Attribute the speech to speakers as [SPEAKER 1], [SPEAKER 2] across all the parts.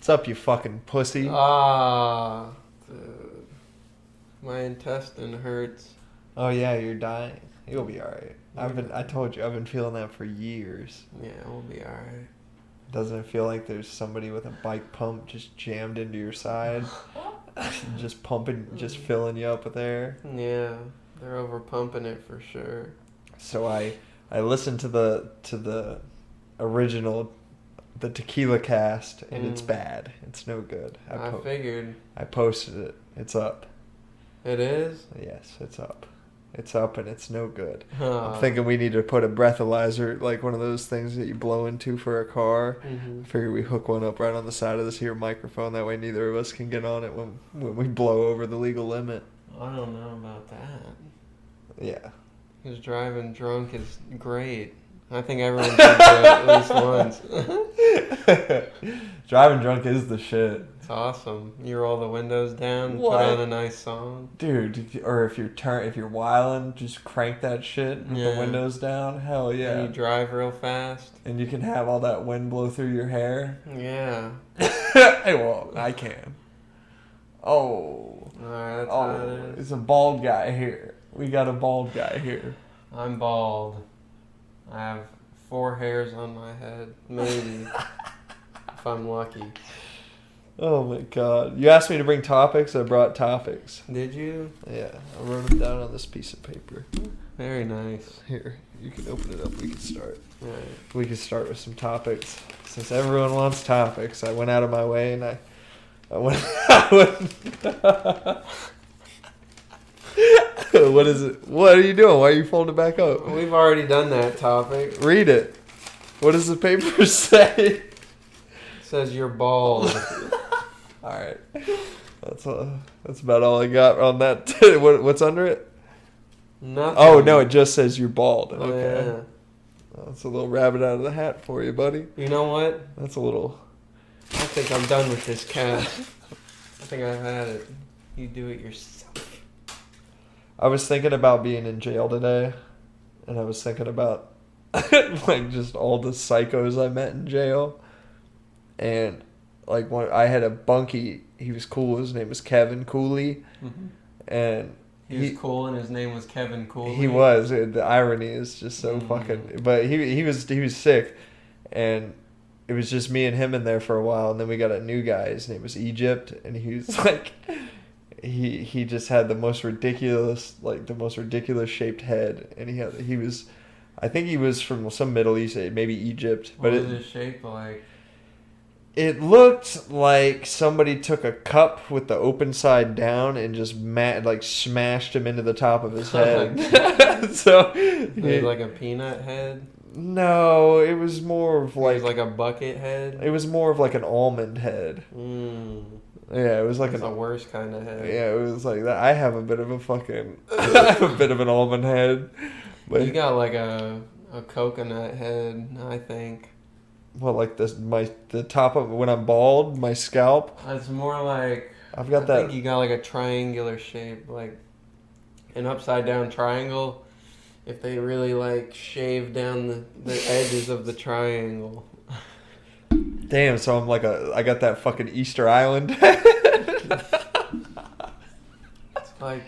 [SPEAKER 1] What's up, you fucking pussy?
[SPEAKER 2] Ah, dude. My intestine hurts.
[SPEAKER 1] Oh yeah, you're dying. You'll be alright.
[SPEAKER 2] Yeah.
[SPEAKER 1] I told you, I've been feeling that for years.
[SPEAKER 2] Yeah, we'll be alright.
[SPEAKER 1] Doesn't it feel like there's somebody with a bike pump just jammed into your side? Just pumping, just filling you up with air?
[SPEAKER 2] Yeah, they're over pumping it for sure.
[SPEAKER 1] So I listened to the original, the Tequila Cast, and it's bad. It's no good.
[SPEAKER 2] I figured.
[SPEAKER 1] I posted it. It's up.
[SPEAKER 2] It is?
[SPEAKER 1] Yes, it's up. It's up and it's no good.
[SPEAKER 2] Huh.
[SPEAKER 1] I'm thinking we need to put a breathalyzer, like one of those things that you blow into for a car.
[SPEAKER 2] Mm-hmm.
[SPEAKER 1] I figure we hook one up right on the side of this here microphone. That way neither of us can get on it when we blow over the legal limit.
[SPEAKER 2] I don't know about that.
[SPEAKER 1] Yeah.
[SPEAKER 2] Because driving drunk is great. I think everyone should do it at least once.
[SPEAKER 1] Driving drunk is the shit.
[SPEAKER 2] It's awesome. You roll the windows down,
[SPEAKER 1] What?
[SPEAKER 2] put on a nice song.
[SPEAKER 1] Dude, or if you're wilding, just crank that shit with the
[SPEAKER 2] Yeah.
[SPEAKER 1] windows down. Hell
[SPEAKER 2] And
[SPEAKER 1] yeah.
[SPEAKER 2] you drive real fast.
[SPEAKER 1] And you can have all that wind blow through your hair.
[SPEAKER 2] Yeah.
[SPEAKER 1] Hey, well, I can. Oh.
[SPEAKER 2] Alright, that's how it
[SPEAKER 1] Oh,
[SPEAKER 2] is.
[SPEAKER 1] it's a bald guy here. We got a bald guy here.
[SPEAKER 2] I'm bald. I have 4 hairs on my head. Maybe. If I'm lucky.
[SPEAKER 1] Oh my god. You asked me to bring topics, I brought topics.
[SPEAKER 2] Did you?
[SPEAKER 1] Yeah, I wrote them down on this piece of paper.
[SPEAKER 2] Very nice.
[SPEAKER 1] Here, you can open it up. We can start.
[SPEAKER 2] Alright.
[SPEAKER 1] We can start with some topics. Since everyone wants topics, I went out of my way and I went. What is it? What are you doing? Why are you folding it back up?
[SPEAKER 2] We've already done that topic.
[SPEAKER 1] Read it. What does the paper say?
[SPEAKER 2] It says you're bald.
[SPEAKER 1] All right. That's about all I got on that. What's under it?
[SPEAKER 2] Nothing.
[SPEAKER 1] Oh no, it just says you're bald.
[SPEAKER 2] Oh,
[SPEAKER 1] Okay.
[SPEAKER 2] yeah.
[SPEAKER 1] That's a little rabbit out of the hat for you, buddy.
[SPEAKER 2] You know what?
[SPEAKER 1] That's a little.
[SPEAKER 2] I think I'm done with this cast. I think I've had it. You do it yourself.
[SPEAKER 1] I was thinking about being in jail today, and I was thinking about like just all the psychos I met in jail, and like I had a bunkie. He was cool. His name was Kevin Cooley,
[SPEAKER 2] Mm-hmm.
[SPEAKER 1] and
[SPEAKER 2] He was cool, and his name was Kevin Cooley.
[SPEAKER 1] he was. The irony is just so fucking. But he was sick, and it was just me and him in there for a while, and then we got a new guy. His name was Egypt, and he was like. He just had the most ridiculous shaped head, and he was, I think he was from some Middle East, maybe Egypt,
[SPEAKER 2] What
[SPEAKER 1] but
[SPEAKER 2] was his shape like?
[SPEAKER 1] it looked like somebody took a cup with the open side down and just smashed him into the top of his head. So
[SPEAKER 2] It was like a peanut head.
[SPEAKER 1] no, it was more of
[SPEAKER 2] It was like a bucket head.
[SPEAKER 1] it was more of like an almond head. Yeah, it was like
[SPEAKER 2] It's the worst kind of head.
[SPEAKER 1] Yeah, it was like that. I have a bit of a fucking, I have a bit of an almond head. But
[SPEAKER 2] You got like a coconut head, I think.
[SPEAKER 1] well, like the top of when I'm bald, my scalp.
[SPEAKER 2] It's more like
[SPEAKER 1] I've got
[SPEAKER 2] I
[SPEAKER 1] that.
[SPEAKER 2] think you got like a triangular shape, like an upside down triangle. If they really like shave down the edges of the triangle.
[SPEAKER 1] Damn, so I'm I got that fucking Easter Island.
[SPEAKER 2] It's like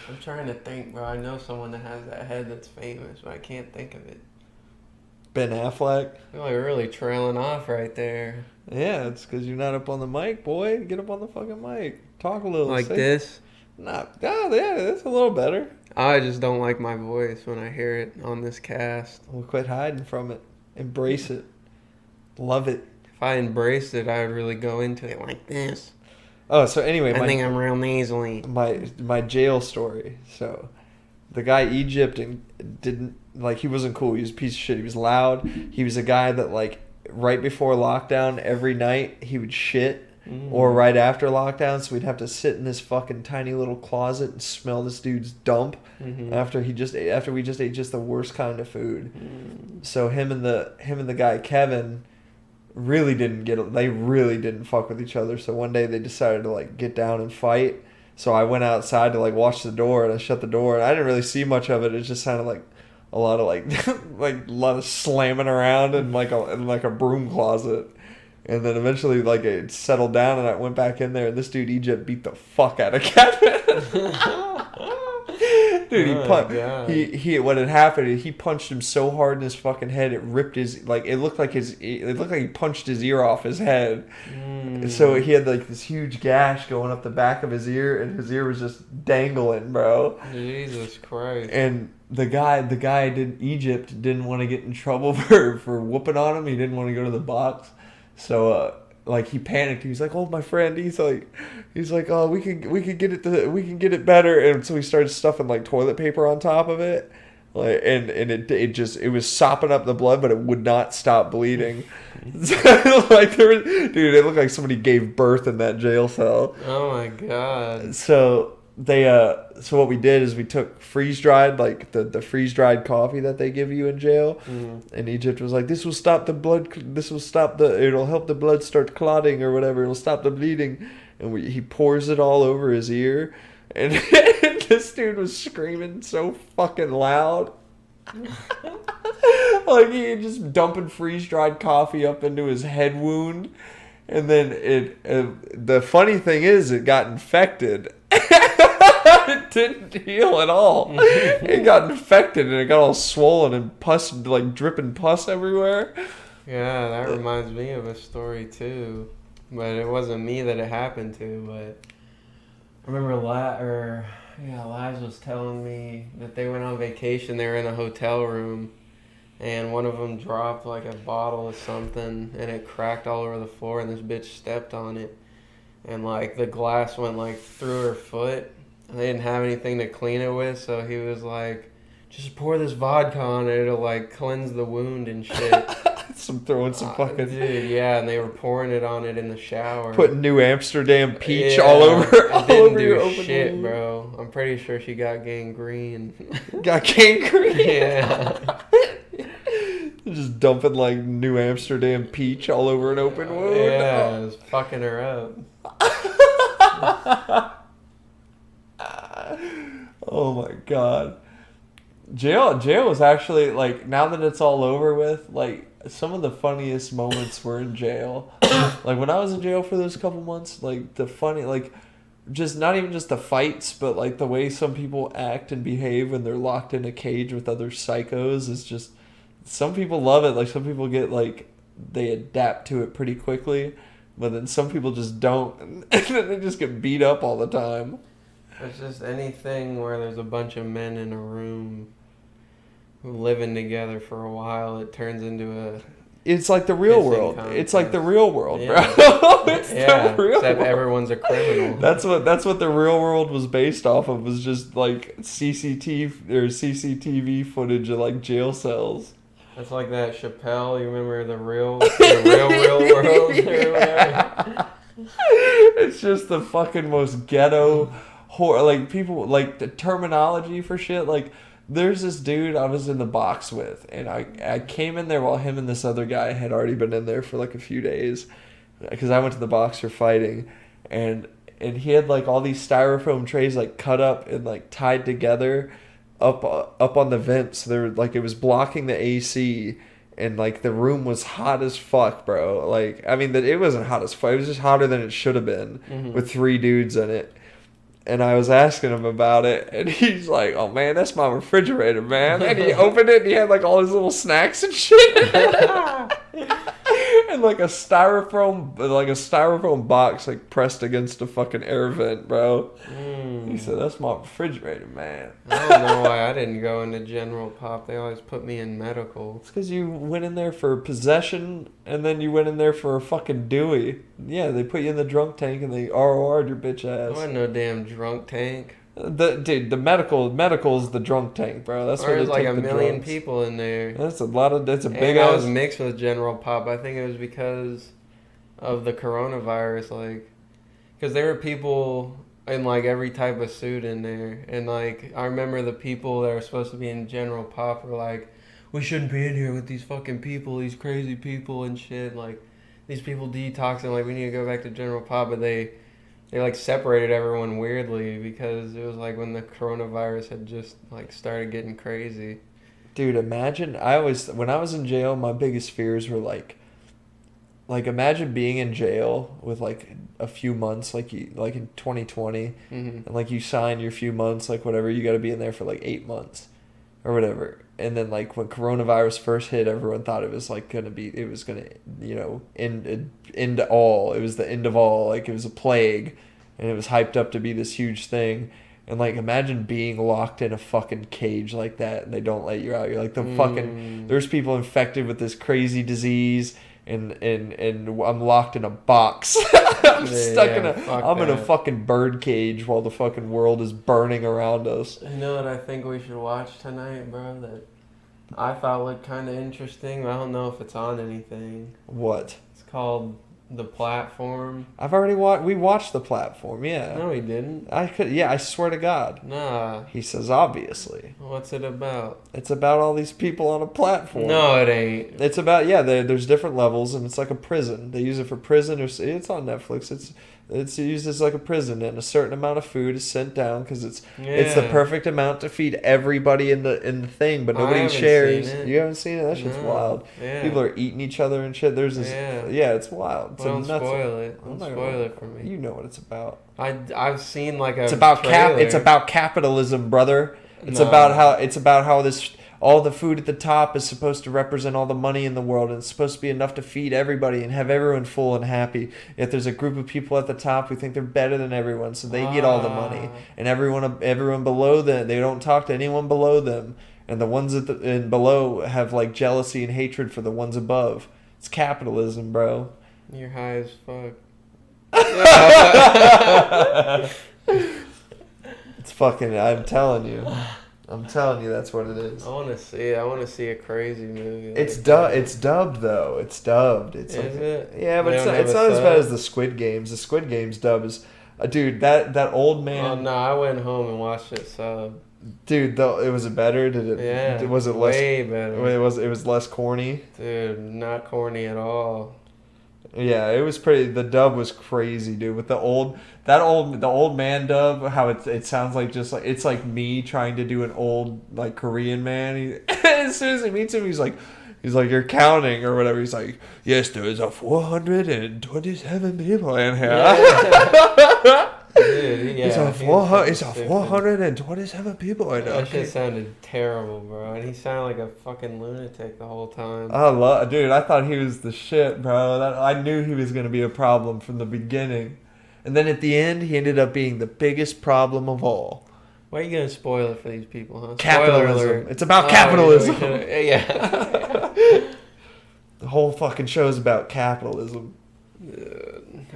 [SPEAKER 2] I'm trying to think, bro. I know someone that has that head that's famous, but I can't think of it.
[SPEAKER 1] Ben Affleck.
[SPEAKER 2] You're like really trailing off right there.
[SPEAKER 1] Yeah, it's because you're not up on the mic, boy. Get up on the fucking mic. Talk a little.
[SPEAKER 2] Like
[SPEAKER 1] say-
[SPEAKER 2] this.
[SPEAKER 1] Nah, oh, yeah, that's a little better.
[SPEAKER 2] I just don't like my voice when I hear it on this cast.
[SPEAKER 1] Well, quit hiding from it. Embrace it. Love it.
[SPEAKER 2] If I embraced it, I would really go into it like this.
[SPEAKER 1] Oh, so anyway,
[SPEAKER 2] I think I'm real nasally.
[SPEAKER 1] my jail story. So, the guy Egypt didn't like he wasn't cool. He was a piece of shit. He was loud. He was a guy that like right before lockdown every night he would shit. Or right after lockdown, so we'd have to sit in this fucking tiny little closet and smell this dude's dump after we just ate just the worst kind of food. So him and the guy Kevin really didn't fuck with each other. So one day they decided to like get down and fight. So I went outside to like watch the door, and I shut the door, and I didn't really see much of it. It just sounded like a lot of like like a lot of slamming around in like a broom closet. And then eventually, like, it settled down, and I went back in there, and this dude Egypt beat the fuck out of Kevin. Dude, he what had happened? He punched him so hard in his fucking head, it ripped his like. It looked like he punched his ear off his head. So he had like this huge gash going up the back of his ear, and his ear was just dangling, bro.
[SPEAKER 2] Jesus Christ!
[SPEAKER 1] And the guy in Egypt didn't want to get in trouble for whooping on him. He didn't want to go to the box, so like he panicked. He was like, "Oh, my friend." He's like, "Oh, we can get it better." And so he started stuffing like toilet paper on top of it, like and it was sopping up the blood, but it would not stop bleeding. Like dude, it looked like somebody gave birth in that jail cell.
[SPEAKER 2] Oh my god!
[SPEAKER 1] So so what we did is we took freeze dried, like the freeze dried coffee that they give you in jail, and Egypt was like, it'll help the blood start clotting or whatever, it'll stop the bleeding, and he pours it all over his ear, and this dude was screaming so fucking loud. Like he just dumping freeze dried coffee up into his head wound, and then the funny thing is it got infected. It didn't heal at all. It got infected and it got all swollen and pus, like dripping pus everywhere.
[SPEAKER 2] Yeah, that reminds me of a story too, but it wasn't me that it happened to. But I remember Liz was telling me that they went on vacation. They were in a hotel room, and one of them dropped like a bottle of something, and it cracked all over the floor, and this bitch stepped on it, and like the glass went like through her foot. They didn't have anything to clean it with, so he was like, just pour this vodka on it, it'll like cleanse the wound and shit.
[SPEAKER 1] Throwing some fucking...
[SPEAKER 2] Dude, yeah, and they were pouring it on it in the shower.
[SPEAKER 1] Putting New Amsterdam peach all over
[SPEAKER 2] it didn't do
[SPEAKER 1] your open
[SPEAKER 2] shit,
[SPEAKER 1] wound.
[SPEAKER 2] Bro. I'm pretty sure she got gangrene.
[SPEAKER 1] Got gangrene?
[SPEAKER 2] Yeah.
[SPEAKER 1] Just dumping like New Amsterdam peach all over an open wound?
[SPEAKER 2] Yeah, it was fucking her up.
[SPEAKER 1] Oh my god. Jail was actually, like, now that it's all over with, like, some of the funniest moments were in jail. Like, when I was in jail for those couple months, like, the funny, like, just not even just the fights, but, like, the way some people act and behave when they're locked in a cage with other psychos is just, some people love it. Like, some people get, like, they adapt to it pretty quickly, but then some people just don't, and then they just get beat up all the time.
[SPEAKER 2] It's just anything where there's a bunch of men in a room living together for a while, it turns into a...
[SPEAKER 1] It's like the real world.
[SPEAKER 2] Contest.
[SPEAKER 1] It's like the real world,
[SPEAKER 2] yeah.
[SPEAKER 1] bro. It's
[SPEAKER 2] the real except
[SPEAKER 1] world.
[SPEAKER 2] Everyone's a criminal.
[SPEAKER 1] That's what the real world was based off of, was just like CCTV footage of like jail cells.
[SPEAKER 2] That's like that Chappelle, you remember the real world or whatever?
[SPEAKER 1] It's just the fucking most ghetto like people, like the terminology for shit. Like, there's this dude I was in the box with, and I came in there while him and this other guy had already been in there for like a few days, because I went to the box for fighting, and he had like all these styrofoam trays like cut up and like tied together up on the vent, so there, like, it was blocking the AC, and like the room was hot as fuck, bro. Like, I mean, that it wasn't hot as fuck, it was just hotter than it should have been, with 3 dudes in it. And I was asking him about it, and he's like, "Oh man, that's my refrigerator, man." And he opened it, and he had like all his little snacks and shit, and like a styrofoam box like pressed against a fucking air vent, bro. He said, "That's my refrigerator, man."
[SPEAKER 2] I don't know why I didn't go into General Pop. They always put me in medical.
[SPEAKER 1] It's because you went in there for possession, and then you went in there for a fucking Dewey. Yeah, they put you in the drunk tank, and they ROR'd your bitch
[SPEAKER 2] I
[SPEAKER 1] ass.
[SPEAKER 2] wasn't no damn drunk tank.
[SPEAKER 1] The medical is the drunk tank, bro. That's where
[SPEAKER 2] There's
[SPEAKER 1] they
[SPEAKER 2] like
[SPEAKER 1] take
[SPEAKER 2] a
[SPEAKER 1] the
[SPEAKER 2] million
[SPEAKER 1] drunks.
[SPEAKER 2] people in there.
[SPEAKER 1] That's a big
[SPEAKER 2] I
[SPEAKER 1] ass.
[SPEAKER 2] was mixed with General Pop. I think it was because of the coronavirus, like, because there were people in like every type of suit in there, and like I remember the people that were supposed to be in General Pop were like, "We shouldn't be in here with these fucking people, these crazy people and shit. Like, these people detoxing. Like, we need to go back to General Pop." But they like separated everyone weirdly because it was like when the coronavirus had just like started getting crazy.
[SPEAKER 1] Dude, imagine when I was in jail, my biggest fears were like like imagine being in jail with like a few months, like like in 2020,
[SPEAKER 2] Mm-hmm.
[SPEAKER 1] and like you sign your few months, like whatever, you got to be in there for like 8 months or whatever. And then like when coronavirus first hit, everyone thought it was like gonna be, it was gonna, end all. It was the end of all. Like it was a plague, and it was hyped up to be this huge thing. And like imagine being locked in a fucking cage like that, and they don't let you out. You're like the fucking. There's people infected with this crazy disease, and I'm locked in a box. I'm stuck in a. I'm in a fucking bird cage while the fucking world is burning around us.
[SPEAKER 2] You know what I think we should watch tonight, bro? That I thought looked kind of interesting. But I don't know if it's on anything.
[SPEAKER 1] What?
[SPEAKER 2] It's called The Platform.
[SPEAKER 1] I've already watched. We watched The Platform. Yeah.
[SPEAKER 2] No, he didn't.
[SPEAKER 1] I could. Yeah, I swear to God.
[SPEAKER 2] Nah.
[SPEAKER 1] He says obviously.
[SPEAKER 2] What's it about?
[SPEAKER 1] It's about all these people on a platform.
[SPEAKER 2] No, it ain't.
[SPEAKER 1] It's about there's different levels, and it's like a prison. They use it for prison. It's on Netflix. It's used as like a prison, and a certain amount of food is sent down because it's the perfect amount to feed everybody in the thing, but nobody shares. You haven't seen it? That shit's wild.
[SPEAKER 2] Yeah.
[SPEAKER 1] People are eating each other and shit. There's this. Yeah, it's wild. It's
[SPEAKER 2] don't spoil it. Don't spoil it for me.
[SPEAKER 1] You know what it's about.
[SPEAKER 2] I've seen like a.
[SPEAKER 1] It's about It's about capitalism, brother. It's about how this. All the food at the top is supposed to represent all the money in the world, and it's supposed to be enough to feed everybody and have everyone full and happy. Yet there's a group of people at the top who think they're better than everyone, so they get all the money, and everyone below them, they don't talk to anyone below them, and the ones and below have like jealousy and hatred for the ones above. It's capitalism, bro.
[SPEAKER 2] You're high as fuck.
[SPEAKER 1] It's fucking. I'm telling you. That's what it is.
[SPEAKER 2] I want to see it. I want to see a crazy movie.
[SPEAKER 1] It's dubbed though. It's dubbed. It's
[SPEAKER 2] is it?
[SPEAKER 1] Yeah, but it's not as bad as the Squid Games. The Squid Games dub is, dude. That old man.
[SPEAKER 2] Oh no, I went home and watched it sub.
[SPEAKER 1] Dude, it was it better? Did it?
[SPEAKER 2] Yeah.
[SPEAKER 1] Was it less?
[SPEAKER 2] Way better.
[SPEAKER 1] It was less corny.
[SPEAKER 2] Dude, not corny at all.
[SPEAKER 1] Yeah, it was pretty. The dub was crazy, dude. With the old man dub, how it sounds like just like it's like me trying to do an old like Korean man. As soon as he meets him, he's like you're counting or whatever. He's like, yes, there is a 427 people in here.
[SPEAKER 2] Yeah. Dude, yeah.
[SPEAKER 1] It's a 427 people in here.
[SPEAKER 2] That shit sounded terrible, bro. And he sounded like a fucking lunatic the whole time.
[SPEAKER 1] Dude, I thought he was the shit, bro. I knew he was going to be a problem from the beginning. And then at the end, he ended up being the biggest problem of all.
[SPEAKER 2] Why are you going to spoil it for these people, huh?
[SPEAKER 1] Capitalism. It's about capitalism.
[SPEAKER 2] Yeah.
[SPEAKER 1] The whole fucking show is about capitalism.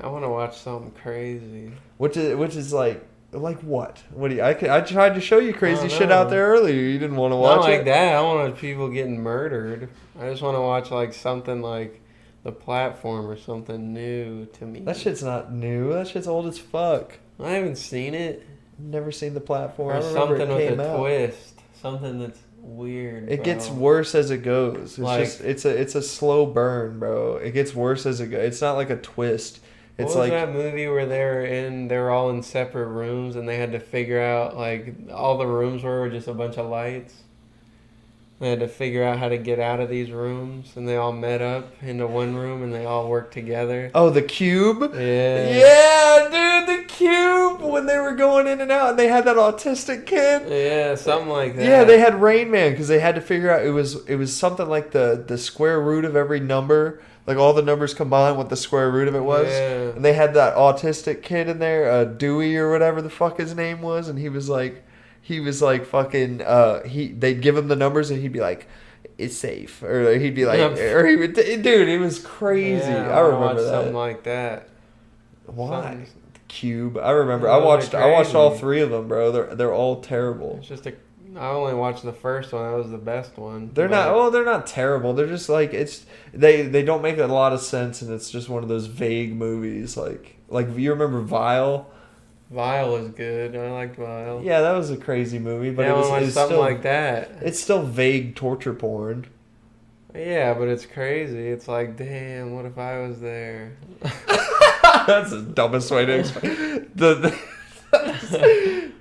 [SPEAKER 2] I want to watch something crazy.
[SPEAKER 1] Which is like what? What do you? I tried to show you crazy shit out there earlier. You didn't want to watch
[SPEAKER 2] Not
[SPEAKER 1] it.
[SPEAKER 2] like that. I want people getting murdered. I just want to watch like something like The Platform or something new to me.
[SPEAKER 1] That shit's not new. That shit's old as fuck.
[SPEAKER 2] I haven't seen it.
[SPEAKER 1] Never seen The Platform.
[SPEAKER 2] Or
[SPEAKER 1] I remember
[SPEAKER 2] something
[SPEAKER 1] it came
[SPEAKER 2] with a
[SPEAKER 1] out.
[SPEAKER 2] twist. Something that's weird.
[SPEAKER 1] It
[SPEAKER 2] bro.
[SPEAKER 1] gets worse as it goes.
[SPEAKER 2] Like-
[SPEAKER 1] It's a slow burn, bro. It gets worse as it goes. It's not like a twist. It's
[SPEAKER 2] what was
[SPEAKER 1] like
[SPEAKER 2] that movie where they were all in separate rooms and they had to figure out like all the rooms were just a bunch of lights. They had to figure out how to get out of these rooms, and they all met up into one room and they all worked together.
[SPEAKER 1] Oh, The Cube?
[SPEAKER 2] Yeah.
[SPEAKER 1] Yeah, dude, The Cube, when they were going in and out and they had that autistic kid.
[SPEAKER 2] Yeah, something like that.
[SPEAKER 1] Yeah, they had Rain Man because they had to figure out it was something like the square root of every number, like all the numbers combined, what the square root of it was.
[SPEAKER 2] Yeah.
[SPEAKER 1] And they had that autistic kid in there, Dewey or whatever the fuck his name was, and he was like fucking they'd give him the numbers and he'd be like, it's safe, or he'd be like, or he would, dude, it was crazy.
[SPEAKER 2] Yeah,
[SPEAKER 1] I remember that.
[SPEAKER 2] something like that.
[SPEAKER 1] Why? Cube. I remember. I watched all three of them, bro. They're all terrible.
[SPEAKER 2] It's just I only watched the first one. That was the best one.
[SPEAKER 1] They're not terrible. They're just like they don't make a lot of sense, and it's just one of those vague movies. Like you remember Vile?
[SPEAKER 2] Vile was good. I liked Vile.
[SPEAKER 1] Yeah, that was a crazy movie, but it was
[SPEAKER 2] something
[SPEAKER 1] still,
[SPEAKER 2] like that.
[SPEAKER 1] It's still vague torture porn.
[SPEAKER 2] Yeah, but it's crazy. It's like, damn, what if I was there?
[SPEAKER 1] That's the dumbest way to explain.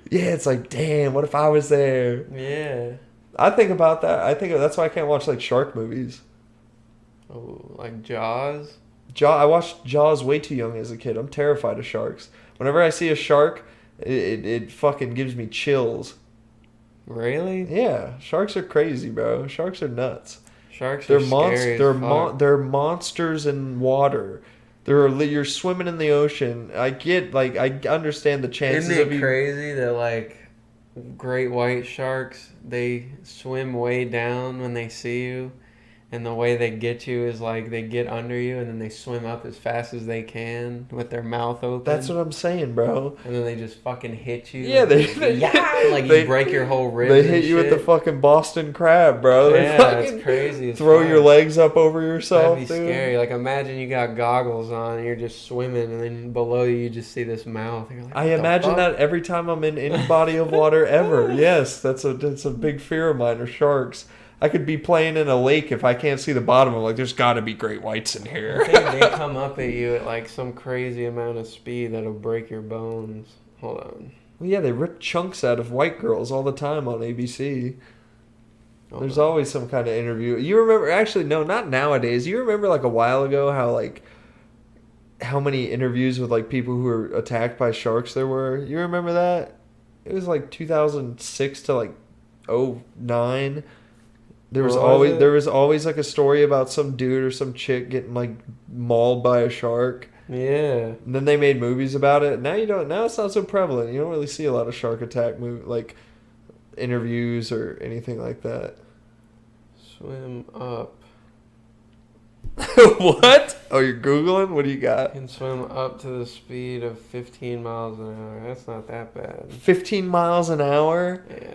[SPEAKER 1] Yeah, it's like, damn, what if I was there?
[SPEAKER 2] Yeah.
[SPEAKER 1] I think about that. That's why I can't watch like shark movies.
[SPEAKER 2] Oh, like Jaws?
[SPEAKER 1] I watched Jaws way too young as a kid. I'm terrified of sharks. Whenever I see a shark, it fucking gives me chills.
[SPEAKER 2] Really?
[SPEAKER 1] Yeah, sharks are crazy, bro. Sharks are nuts.
[SPEAKER 2] Sharks are scary as fuck.
[SPEAKER 1] They're monsters in water. You're swimming in the ocean. I understand the chances
[SPEAKER 2] Isn't
[SPEAKER 1] of
[SPEAKER 2] it
[SPEAKER 1] you.
[SPEAKER 2] crazy that like great white sharks, they swim way down when they see you, and the way they get you is like they get under you and then they swim up as fast as they can with their mouth open.
[SPEAKER 1] That's what I'm saying, bro.
[SPEAKER 2] And then they just fucking hit you.
[SPEAKER 1] Yeah,
[SPEAKER 2] you break your whole ribs.
[SPEAKER 1] They
[SPEAKER 2] and
[SPEAKER 1] hit you with the
[SPEAKER 2] shit.
[SPEAKER 1] fucking Boston crab, bro. They
[SPEAKER 2] Yeah,
[SPEAKER 1] fucking
[SPEAKER 2] it's crazy. As
[SPEAKER 1] throw
[SPEAKER 2] fuck.
[SPEAKER 1] your legs up over yourself,
[SPEAKER 2] That'd be
[SPEAKER 1] dude.
[SPEAKER 2] scary. Like imagine you got goggles on and you're just swimming, and then below you just see this mouth. And you're like,
[SPEAKER 1] I
[SPEAKER 2] "What the
[SPEAKER 1] imagine
[SPEAKER 2] fuck?"
[SPEAKER 1] that every time I'm in any body of water ever. Yes, that's a big fear of mine, are sharks. I could be playing in a lake if I can't see the bottom. I'm like, there's got to be great whites in
[SPEAKER 2] I
[SPEAKER 1] here.
[SPEAKER 2] think they come up at you at like some crazy amount of speed that'll break your bones. Hold on.
[SPEAKER 1] Well, yeah, they rip chunks out of white girls all the time on ABC.
[SPEAKER 2] Hold
[SPEAKER 1] There's
[SPEAKER 2] on.
[SPEAKER 1] always some kind of interview. You remember? Actually, no, not nowadays. You remember like a while ago how many interviews with like people who were attacked by sharks there were? You remember that? It was like 2006 to like 2009. There was always like a story about some dude or some chick getting like mauled by a shark.
[SPEAKER 2] Yeah.
[SPEAKER 1] And then they made movies about it. Now it's not so prevalent. You don't really see a lot of shark attack like interviews or anything like that.
[SPEAKER 2] Swim up.
[SPEAKER 1] What? Oh, you're Googling? What do you got?
[SPEAKER 2] Can swim up to the speed of 15 miles an hour. That's not that bad.
[SPEAKER 1] 15 miles an hour?
[SPEAKER 2] Yeah.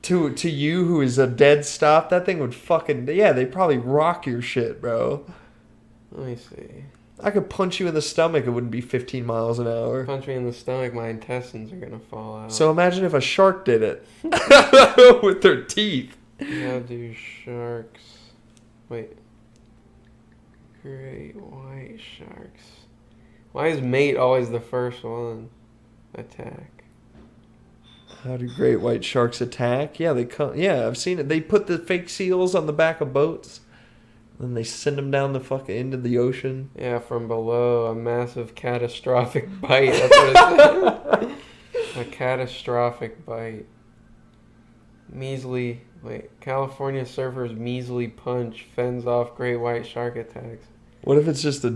[SPEAKER 1] To you who is a dead stop, that thing would fucking... Yeah, they probably rock your shit, bro.
[SPEAKER 2] Let me see.
[SPEAKER 1] I could punch you in the stomach, it wouldn't be 15 miles an hour.
[SPEAKER 2] Punch me in the stomach, my intestines are gonna fall out.
[SPEAKER 1] So imagine if a shark did it. With their teeth.
[SPEAKER 2] How do sharks... Wait. Great white sharks. Why is mate always the first one? Attack.
[SPEAKER 1] How do great white sharks attack? Yeah, they come. Yeah, I've seen it. They put the fake seals on the back of boats, then they send them down the fucking into the ocean.
[SPEAKER 2] Yeah, from below, a massive catastrophic bite. That's what it said. A catastrophic bite. California surfers measly punch fends off great white shark attacks.
[SPEAKER 1] What if it's just the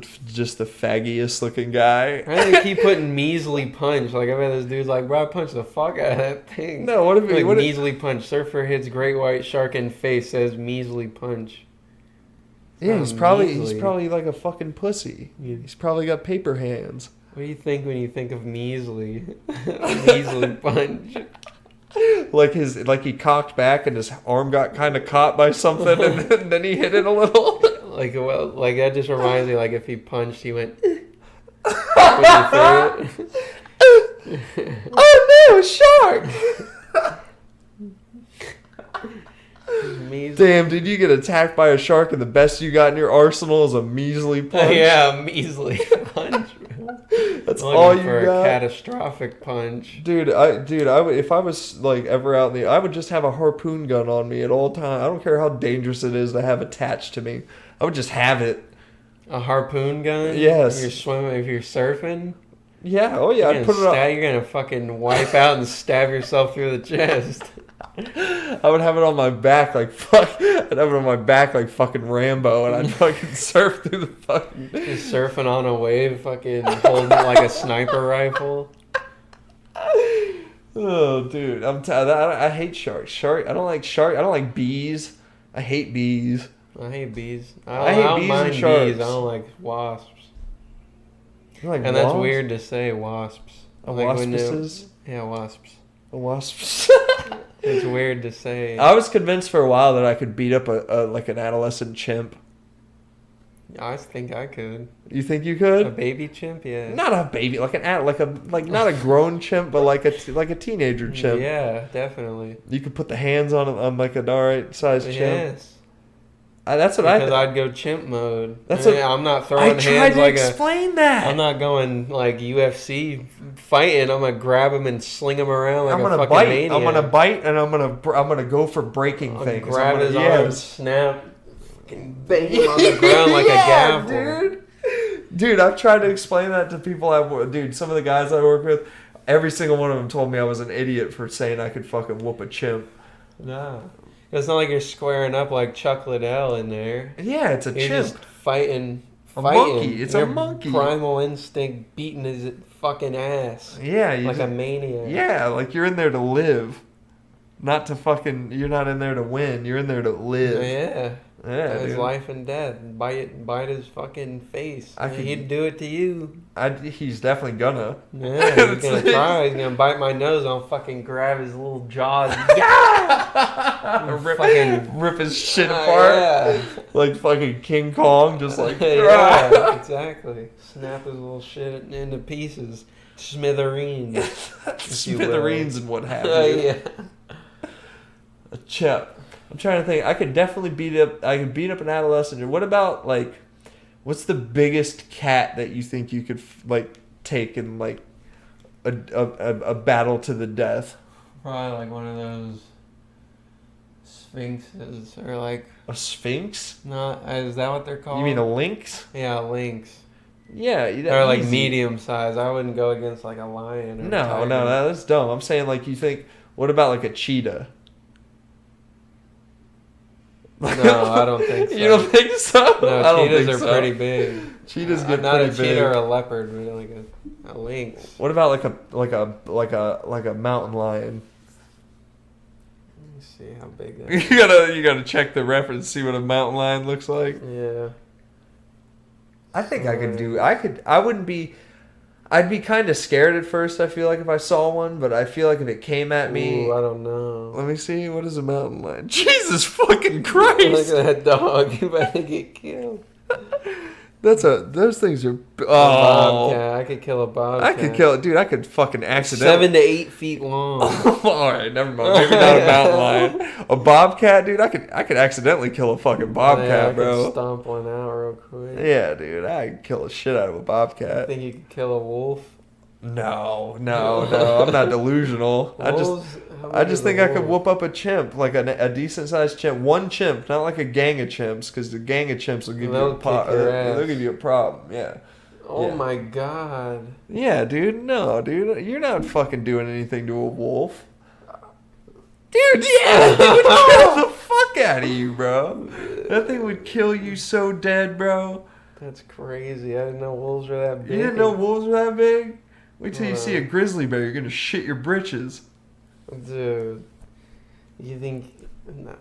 [SPEAKER 1] faggiest looking guy?
[SPEAKER 2] I think keep putting measly punch. Like I bet this dude's like, bro, I punched the fuck out of that thing.
[SPEAKER 1] No, what if
[SPEAKER 2] measly punch? Surfer hits great white shark in face. Says measly punch.
[SPEAKER 1] Yeah, he's probably like a fucking pussy. He's probably got paper hands.
[SPEAKER 2] What do you think when you think of measly? Measly punch.
[SPEAKER 1] Like he cocked back and his arm got kind of caught by something, and then he hit it a little.
[SPEAKER 2] Like that just reminds me. Like if he punched, he went. When he threw it.
[SPEAKER 1] Oh no, a shark! Damn, dude, you get attacked by a shark and the best you got in your arsenal is a measly punch.
[SPEAKER 2] Yeah, a measly punch.
[SPEAKER 1] That's all you
[SPEAKER 2] for
[SPEAKER 1] got.
[SPEAKER 2] A catastrophic punch.
[SPEAKER 1] Dude, I would, if I was like ever out in I would just have a harpoon gun on me at all times. I don't care how dangerous it is to have attached to me. I would just have it.
[SPEAKER 2] A harpoon gun?
[SPEAKER 1] Yes.
[SPEAKER 2] If you're swimming, if you're surfing?
[SPEAKER 1] Yeah, oh yeah, I'd put it on.
[SPEAKER 2] You're gonna fucking wipe out and stab yourself through the chest.
[SPEAKER 1] I would have it on my back like fuck. I'd have it on my back like fucking Rambo, and I'd fucking surf through the fucking.
[SPEAKER 2] Just surfing on a wave, fucking holding it like a sniper rifle.
[SPEAKER 1] Oh, dude, I hate sharks. I don't like shark. I don't like bees. I hate bees.
[SPEAKER 2] I hate bees.
[SPEAKER 1] I hate
[SPEAKER 2] don't
[SPEAKER 1] bees
[SPEAKER 2] mind
[SPEAKER 1] and sharks.
[SPEAKER 2] bees. I don't like wasps.
[SPEAKER 1] You like
[SPEAKER 2] And that's
[SPEAKER 1] wasps?
[SPEAKER 2] weird to say, wasps.
[SPEAKER 1] A
[SPEAKER 2] Like when
[SPEAKER 1] waspices?
[SPEAKER 2] yeah, wasps.
[SPEAKER 1] A wasps.
[SPEAKER 2] It's weird to say.
[SPEAKER 1] I was convinced for a while that I could beat up like an adolescent chimp.
[SPEAKER 2] I think I could.
[SPEAKER 1] You think you
[SPEAKER 2] A
[SPEAKER 1] could?
[SPEAKER 2] baby chimp, yeah.
[SPEAKER 1] Not a baby, like not a grown chimp, but like a teenager chimp.
[SPEAKER 2] Yeah, definitely.
[SPEAKER 1] You could put the hands on like an alright sized chimp.
[SPEAKER 2] Yes.
[SPEAKER 1] That's what
[SPEAKER 2] Because I'd go chimp mode. I'm not
[SPEAKER 1] I
[SPEAKER 2] throwing
[SPEAKER 1] tried
[SPEAKER 2] hands
[SPEAKER 1] to
[SPEAKER 2] like
[SPEAKER 1] explain that.
[SPEAKER 2] I'm not going like UFC fighting. I'm gonna grab him and sling him around like
[SPEAKER 1] I'm
[SPEAKER 2] a
[SPEAKER 1] gonna
[SPEAKER 2] fucking
[SPEAKER 1] bite.
[SPEAKER 2] maniac.
[SPEAKER 1] I'm gonna bite, and I'm gonna go for breaking
[SPEAKER 2] I'll
[SPEAKER 1] things.
[SPEAKER 2] grab his arm,
[SPEAKER 1] yes.
[SPEAKER 2] snap, fucking bang him on the ground like a
[SPEAKER 1] Yeah,
[SPEAKER 2] gavel.
[SPEAKER 1] dude. Dude, I've tried to explain that to people. Dude, some of the guys I work with, every single one of them told me I was an idiot for saying I could fucking whoop a chimp.
[SPEAKER 2] No. It's not like you're squaring up like Chuck Liddell in there.
[SPEAKER 1] Yeah, it's a
[SPEAKER 2] You're
[SPEAKER 1] chimp.
[SPEAKER 2] just fighting.
[SPEAKER 1] A monkey. It's
[SPEAKER 2] Your
[SPEAKER 1] a monkey.
[SPEAKER 2] Primal instinct beating his fucking ass.
[SPEAKER 1] Yeah,
[SPEAKER 2] Like a maniac.
[SPEAKER 1] Yeah, like you're in there to live. Not to fucking... You're not in there to win. You're in there to live.
[SPEAKER 2] Yeah.
[SPEAKER 1] Yeah,
[SPEAKER 2] His
[SPEAKER 1] dude.
[SPEAKER 2] life and death. Bite his fucking face.
[SPEAKER 1] I could-
[SPEAKER 2] He'd do it to you.
[SPEAKER 1] He's definitely gonna.
[SPEAKER 2] Yeah, he's gonna try. He's gonna bite my nose. I'll fucking grab his little jaws.
[SPEAKER 1] Rip his shit apart.
[SPEAKER 2] Yeah.
[SPEAKER 1] Like fucking King Kong, just like...
[SPEAKER 2] Yeah, exactly. Snap his little shit into pieces. Smithereens.
[SPEAKER 1] Smithereens and what have you.
[SPEAKER 2] Yeah.
[SPEAKER 1] A chip. I'm trying to think. I could definitely beat up an adolescent. What about like, what's the biggest cat that you think you could like take in like a battle to the death?
[SPEAKER 2] Probably like one of those sphinxes or like
[SPEAKER 1] A sphinx?
[SPEAKER 2] not. Is that what they're called?
[SPEAKER 1] You mean a lynx?
[SPEAKER 2] Yeah, lynx.
[SPEAKER 1] Yeah,
[SPEAKER 2] They're like
[SPEAKER 1] easy.
[SPEAKER 2] medium size. I wouldn't go against like a lion or a
[SPEAKER 1] No,
[SPEAKER 2] tiger.
[SPEAKER 1] that's dumb. I'm saying like you think. What about like a cheetah?
[SPEAKER 2] No, I don't think so.
[SPEAKER 1] You don't think so?
[SPEAKER 2] No,
[SPEAKER 1] I don't
[SPEAKER 2] cheetahs
[SPEAKER 1] think
[SPEAKER 2] are
[SPEAKER 1] so.
[SPEAKER 2] pretty big.
[SPEAKER 1] Cheetahs get
[SPEAKER 2] not
[SPEAKER 1] pretty
[SPEAKER 2] a cheetah
[SPEAKER 1] big.
[SPEAKER 2] or a leopard, but like a lynx.
[SPEAKER 1] What about like a mountain lion?
[SPEAKER 2] Let me see how big that is.
[SPEAKER 1] You gotta check the reference, see what a mountain lion looks like.
[SPEAKER 2] Yeah.
[SPEAKER 1] I think I could do. I wouldn't be. I'd be kind of scared at first. I feel like if I saw one, but I feel like if it came at me.
[SPEAKER 2] Ooh, I don't know.
[SPEAKER 1] Let me see. What is a mountain lion? Jesus fucking
[SPEAKER 2] Look
[SPEAKER 1] Christ!
[SPEAKER 2] at that dog. You better get killed.
[SPEAKER 1] Those things are.
[SPEAKER 2] A
[SPEAKER 1] Oh,
[SPEAKER 2] bobcat. I could kill a
[SPEAKER 1] I
[SPEAKER 2] bobcat.
[SPEAKER 1] could kill it, dude. I could fucking accidentally.
[SPEAKER 2] 7 to 8 feet long.
[SPEAKER 1] All right, never mind. Maybe not a mountain lion. A bobcat, dude. I could accidentally kill a fucking bobcat,
[SPEAKER 2] Yeah, I
[SPEAKER 1] bro.
[SPEAKER 2] could stomp one out real quick.
[SPEAKER 1] Yeah, dude. I could kill the shit out of a
[SPEAKER 2] I
[SPEAKER 1] bobcat.
[SPEAKER 2] think you could kill a wolf.
[SPEAKER 1] No. I'm not delusional.
[SPEAKER 2] Wolves? How
[SPEAKER 1] I
[SPEAKER 2] big
[SPEAKER 1] just
[SPEAKER 2] is
[SPEAKER 1] think
[SPEAKER 2] a
[SPEAKER 1] I could
[SPEAKER 2] wolf?
[SPEAKER 1] whoop up a chimp, like a decent sized chimp. One chimp, not like a gang of chimps, because the gang of chimps will give you
[SPEAKER 2] They'll
[SPEAKER 1] a problem.
[SPEAKER 2] kick your ass.
[SPEAKER 1] They'll give you a problem. Yeah.
[SPEAKER 2] Oh
[SPEAKER 1] Yeah.
[SPEAKER 2] my god.
[SPEAKER 1] Yeah, dude. No, dude. You're not fucking doing anything to a wolf. Dude, yeah, it would kill the fuck out of you, bro. That thing would kill you so dead, bro.
[SPEAKER 2] That's crazy. I didn't know wolves were that big.
[SPEAKER 1] You didn't know wolves were that big? Wait till you see a grizzly bear. You're gonna shit your britches.
[SPEAKER 2] Dude. You think... No.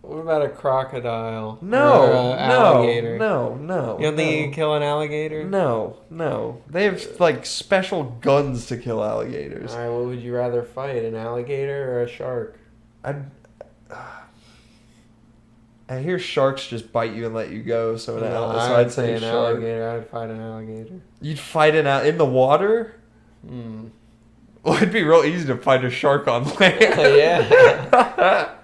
[SPEAKER 2] What about a crocodile?
[SPEAKER 1] No,
[SPEAKER 2] Or a alligator?
[SPEAKER 1] no.
[SPEAKER 2] You don't think you could kill an alligator?
[SPEAKER 1] No. They have like special guns to kill alligators.
[SPEAKER 2] Alright, what would you rather fight? An alligator or a shark?
[SPEAKER 1] I hear sharks just bite you and let you go, so,
[SPEAKER 2] No,
[SPEAKER 1] so I'd say
[SPEAKER 2] an
[SPEAKER 1] shark.
[SPEAKER 2] alligator. I'd fight an alligator.
[SPEAKER 1] You'd fight it out in the water?
[SPEAKER 2] Hmm.
[SPEAKER 1] Well, it'd be real easy to fight a shark on land.
[SPEAKER 2] Yeah.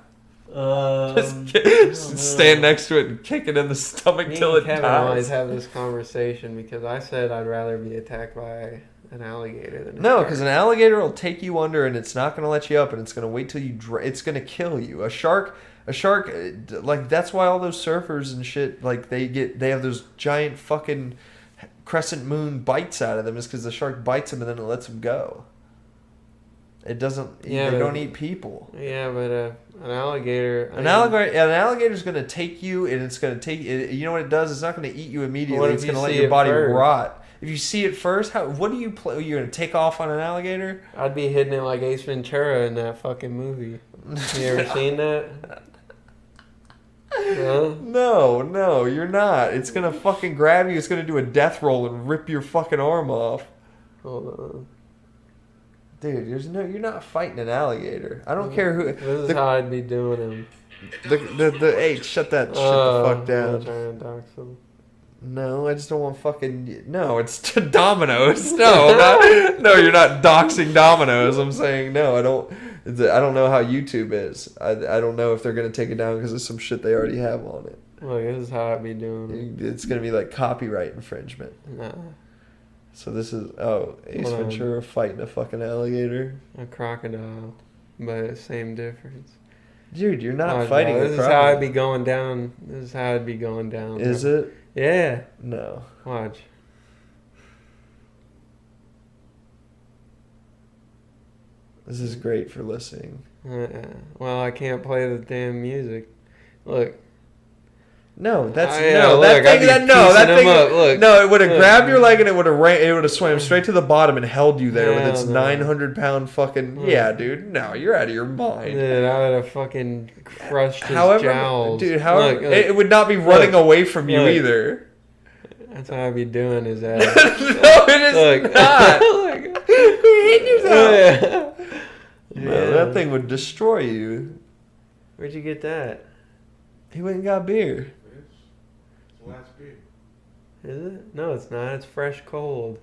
[SPEAKER 1] Just stand next to it and kick it in the stomach
[SPEAKER 2] Me
[SPEAKER 1] till
[SPEAKER 2] and
[SPEAKER 1] it
[SPEAKER 2] Kevin always
[SPEAKER 1] dies.
[SPEAKER 2] have this conversation because I said I'd rather be attacked by an alligator than a
[SPEAKER 1] No,
[SPEAKER 2] shark.
[SPEAKER 1] because an alligator will take you under and it's not going to let you up and it's going to wait till you. It's going to kill you. A shark, like that's why all those surfers and shit, like they have those giant fucking crescent moon bites out of them, is because the shark bites them and then it lets them go. It doesn't.
[SPEAKER 2] Yeah,
[SPEAKER 1] they
[SPEAKER 2] but-
[SPEAKER 1] don't eat people.
[SPEAKER 2] Yeah, but an alligator.
[SPEAKER 1] An alligator's going to take you, and it's going to take. You know what it does? It's not going to eat you immediately.
[SPEAKER 2] What if
[SPEAKER 1] It's
[SPEAKER 2] you
[SPEAKER 1] going to let
[SPEAKER 2] see
[SPEAKER 1] your
[SPEAKER 2] it
[SPEAKER 1] body
[SPEAKER 2] first?
[SPEAKER 1] rot. If you see it first, what do you play? You're going to take off on an alligator?
[SPEAKER 2] I'd be hitting it like Ace Ventura in that fucking movie. You ever seen that? Huh?
[SPEAKER 1] No, you're not. It's going to fucking grab you. It's going to do a death roll and rip your fucking arm off.
[SPEAKER 2] Hold on.
[SPEAKER 1] Dude, you're not fighting an alligator. I don't care who.
[SPEAKER 2] This is how I'd be doing him.
[SPEAKER 1] Hey, shut the fuck
[SPEAKER 2] I'm
[SPEAKER 1] down.
[SPEAKER 2] trying to dox him.
[SPEAKER 1] No, I just don't want fucking. No, it's to Domino's. No, I'm not. No, you're not doxing Domino's. I'm saying no. I don't know how YouTube is. I don't know if they're gonna take it down because of some shit they already have on it.
[SPEAKER 2] Look, this is how I'd be doing him.
[SPEAKER 1] It's gonna be like copyright infringement.
[SPEAKER 2] Nah,
[SPEAKER 1] So this is Ace
[SPEAKER 2] Hold on.
[SPEAKER 1] Ventura fighting a fucking alligator.
[SPEAKER 2] a crocodile, but same difference.
[SPEAKER 1] Dude, you're not
[SPEAKER 2] Oh,
[SPEAKER 1] fighting
[SPEAKER 2] no,
[SPEAKER 1] a
[SPEAKER 2] this is how
[SPEAKER 1] crocodile.
[SPEAKER 2] I'd be going down. This is how I'd be going down.
[SPEAKER 1] Is
[SPEAKER 2] bro.
[SPEAKER 1] it?
[SPEAKER 2] Yeah.
[SPEAKER 1] No.
[SPEAKER 2] Watch.
[SPEAKER 1] This is great for listening.
[SPEAKER 2] Well, I can't play the damn music. Look.
[SPEAKER 1] No, that's
[SPEAKER 2] Yeah,
[SPEAKER 1] no.
[SPEAKER 2] look,
[SPEAKER 1] That
[SPEAKER 2] I'd
[SPEAKER 1] thing.
[SPEAKER 2] be
[SPEAKER 1] That no. That
[SPEAKER 2] piecing
[SPEAKER 1] thing.
[SPEAKER 2] 'em up, look.
[SPEAKER 1] No, it would have
[SPEAKER 2] Look.
[SPEAKER 1] grabbed your leg and it would have swam straight to the bottom and held you there with its
[SPEAKER 2] Hell no.
[SPEAKER 1] 900-pound fucking.
[SPEAKER 2] Look.
[SPEAKER 1] Yeah, dude. No, you're out of your mind.
[SPEAKER 2] Dude, I would have fucking crushed his
[SPEAKER 1] However,
[SPEAKER 2] jowls.
[SPEAKER 1] dude. However,
[SPEAKER 2] Look, look.
[SPEAKER 1] it would not be running
[SPEAKER 2] Look.
[SPEAKER 1] away from you
[SPEAKER 2] Look.
[SPEAKER 1] either.
[SPEAKER 2] That's how I'd be doing his ass.
[SPEAKER 1] No, it is
[SPEAKER 2] Look.
[SPEAKER 1] not.
[SPEAKER 2] Look.
[SPEAKER 1] You hit yourself.
[SPEAKER 2] Yeah.
[SPEAKER 1] No, that thing would destroy you.
[SPEAKER 2] Where'd you get that?
[SPEAKER 1] He went and got beer.
[SPEAKER 3] It's the last beer.
[SPEAKER 2] Is it? No, it's not. It's fresh cold.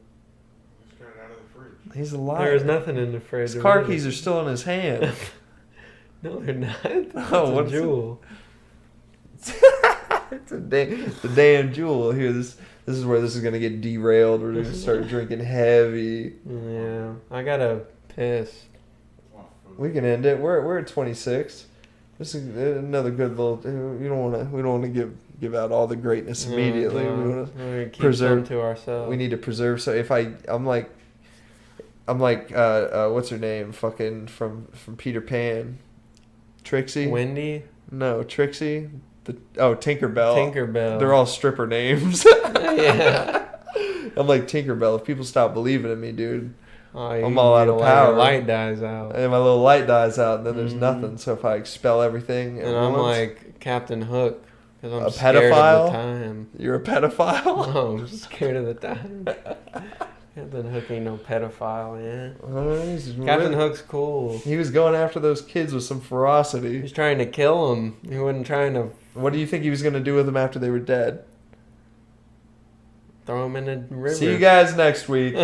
[SPEAKER 3] Just got it out of the fridge.
[SPEAKER 1] He's a liar.
[SPEAKER 2] There is nothing in the fridge.
[SPEAKER 1] His car keys are still in his hand.
[SPEAKER 2] No, they're not.
[SPEAKER 1] Oh,
[SPEAKER 2] It's
[SPEAKER 1] what's
[SPEAKER 2] a
[SPEAKER 1] it?
[SPEAKER 2] jewel.
[SPEAKER 1] It's the damn jewel. Here, this is where this is gonna get derailed. We're gonna start drinking heavy.
[SPEAKER 2] Yeah, I gotta piss.
[SPEAKER 3] That's a lot of food.
[SPEAKER 1] We can end it. We're at 26. This is another good little. We don't want to give out all the greatness immediately.
[SPEAKER 2] No,
[SPEAKER 1] We want to.
[SPEAKER 2] we're gonna keep
[SPEAKER 1] preserve-
[SPEAKER 2] some to ourselves.
[SPEAKER 1] We need to preserve. So if I'm like what's her name? Fucking from Peter Pan, Trixie.
[SPEAKER 2] Wendy,
[SPEAKER 1] No, Trixie. Tinkerbell.
[SPEAKER 2] Tinkerbell.
[SPEAKER 1] They're all stripper names.
[SPEAKER 2] Yeah.
[SPEAKER 1] I'm like Tinkerbell. If people stop believing in me, dude,
[SPEAKER 2] Oh,
[SPEAKER 1] I'm all out of
[SPEAKER 2] your
[SPEAKER 1] power.
[SPEAKER 2] light dies out.
[SPEAKER 1] and my little light dies out, and then there's
[SPEAKER 2] Mhm.
[SPEAKER 1] nothing. So if I expel everything, at
[SPEAKER 2] And I'm
[SPEAKER 1] once,
[SPEAKER 2] like Captain Hook because I'm
[SPEAKER 1] A
[SPEAKER 2] scared of
[SPEAKER 1] pedophile?
[SPEAKER 2] the time.
[SPEAKER 1] you're a pedophile.
[SPEAKER 2] No, I'm scared of the time. Captain Hook ain't no pedophile, yeah. Captain Hook's cool.
[SPEAKER 1] He was going after those kids with some ferocity.
[SPEAKER 2] He's trying to kill him. He wasn't trying to
[SPEAKER 1] What do you think he was going to do with them after they were dead?
[SPEAKER 2] throw him in the river.
[SPEAKER 1] See you guys next week.